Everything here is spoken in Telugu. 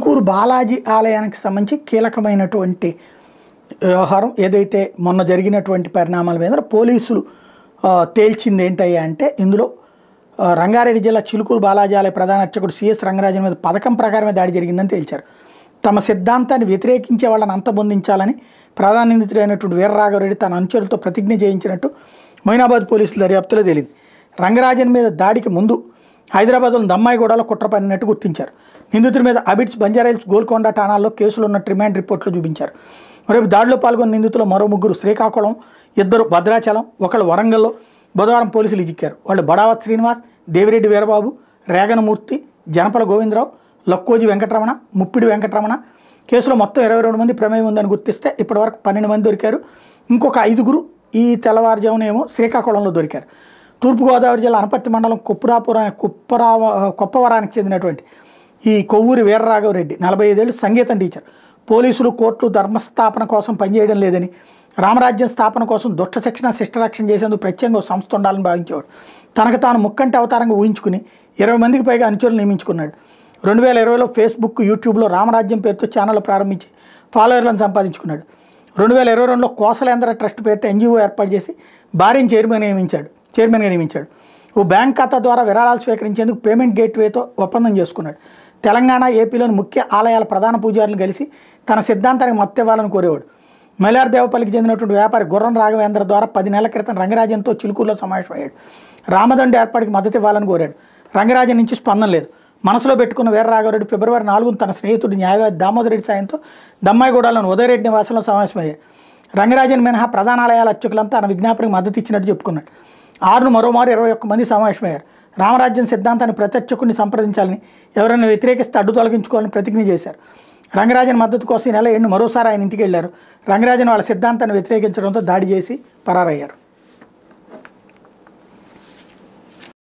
చిలుకూరు బాలాజీ ఆలయానికి సంబంధించి కీలకమైనటువంటి వ్యవహారం ఏదైతే మొన్న జరిగినటువంటి పరిణామాల మీద పోలీసులు తేల్చింది ఏంటయ్యా అంటే ఇందులో రంగారెడ్డి జిల్లా చిలుకూరు బాలాజీ ఆలయ ప్రధాన అర్చకుడు సిఎస్ రంగరాజన్ మీద పథకం ప్రకారమే దాడి జరిగిందని తేల్చారు. తమ సిద్ధాంతాన్ని వ్యతిరేకించే వాళ్ళని అంతమొందించాలని ప్రధాన నిందితుడైనటువంటి వీరరాఘవరెడ్డి తన అనుచరులతో ప్రతిజ్ఞ చేయించినట్టు మొయినాబాద్ పోలీసుల దర్యాప్తులో తేలింది. రంగరాజన్ మీద దాడికి ముందు హైదరాబాద్లోని దమ్మాయిగూడలో కుట్ర పన్నినట్టు గుర్తించారు. నిందితుడి మీద అబిడ్స్, బంజారాహిల్స్, గోల్కొండ ఠాణాల్లో కేసులు ఉన్న రిమాండ్ రిపోర్ట్లు చూపించారు. రేపు దాడిలో పాల్గొన్న నిందితులు మరో ముగ్గురు శ్రీకాకుళం, 2 భద్రాచలం, ఒకళ్ళు వరంగల్లో బుధవారం పోలీసులు చిక్కారు. వాళ్ళు బడావత్ శ్రీనివాస్, దేవిరెడ్డి వీరబాబు, రేగనమూర్తి, జనపల గోవిందరావు, లక్కోజి వెంకటరమణ, ముప్పిడి వెంకటరమణ. కేసులో మొత్తం 22 మంది ప్రమేయం ఉందని గుర్తిస్తే ఇప్పటివరకు 12 మంది దొరికారు. ఇంకొక 5గురు ఈ తెల్లవారుజామునేమో శ్రీకాకుళంలో దొరికారు. తూర్పుగోదావరి జిల్లా అనపర్తి మండలం కొప్పవరానికి చెందినటువంటి ఈ కొవ్వూరి వీరరాఘవరెడ్డి 45 ఏళ్ళు సంగీతం టీచర్. పోలీసులు, కోర్టులు ధర్మస్థాపన కోసం పనిచేయడం లేదని, రామరాజ్యం స్థాపన కోసం దుష్ట శిక్షణ, శిష్టరక్షణ చేసేందుకు ప్రత్యేకంగా సంస్థ ఉండాలని భావించేవాడు. తనకు తాను ముక్కంటి అవతారంగా ఊహించుకుని 20 మందికి పైగా అనుచరులు నియమించుకున్నాడు. 2020లో ఫేస్బుక్, యూట్యూబ్లో రామరాజ్యం పేరుతో ఛానల్ ప్రారంభించి ఫాలోవర్లను సంపాదించుకున్నాడు. 2022లో కోసలేంద్ర ట్రస్ట్ పేరుతో ఎన్జిఓ ఏర్పాటు చేసి భార్యను చైర్మన్గా నియమించాడు. ఓ బ్యాంక్ ఖాతా ద్వారా విరాళాలు స్వీకరించేందుకు పేమెంట్ గేట్వేతో ఒప్పందం చేసుకున్నాడు. తెలంగాణ, ఏపీలోని ముఖ్య ఆలయాల ప్రధాన పూజారులను కలిసి తన సిద్ధాంతానికి మద్దతు ఇవ్వాలని కోరేవాడు. మైలార్దేవపల్లికి చెందినటువంటి వ్యాపారి గుర్రం రాఘవేంద్ర ద్వారా 10 నెలల క్రితం రంగరాజన్తో చిలుకూరులో సమావేశమయ్యాడు. రామదండు ఏర్పాటుకి మద్దతు ఇవ్వాలని కోరాడు. రంగరాజన్ నుంచి స్పందన లేదు. మనసులో పెట్టుకున్న వీరరాఘవరెడ్డి ఫిబ్రవరి 4న తన స్నేహితుడు న్యాయవాది దామోదరెడ్డి సాయంతో దమ్మాయిగూడలోని ఉదయరెడ్డి నివాసంలో సమావేశమయ్యాడు. రంగరాజన్ మినహా ప్రధాన ఆలయాల అర్చకులంతా తన విజ్ఞాపనకు మద్దతు ఇచ్చినట్టు చెప్పుకున్నాడు. 6ను మరోమారు 21 మంది సమావేశమయ్యారు. రామరాజ్యం సిద్ధాంతాన్ని ప్రతి అర్చకుడిని సంప్రదించాలని, ఎవరైనా వ్యతిరేకిస్తే అడ్డు తొలగించుకోవాలని ప్రతిజ్ఞ చేశారు. రంగరాజన్ మద్దతు కోసం ఈ నెల 7 మరోసారి ఆయన ఇంటికి వెళ్లారు. రంగరాజన్ వాళ్ళ సిద్ధాంతాన్ని వ్యతిరేకించడంతో దాడి చేసి పరారయ్యారు.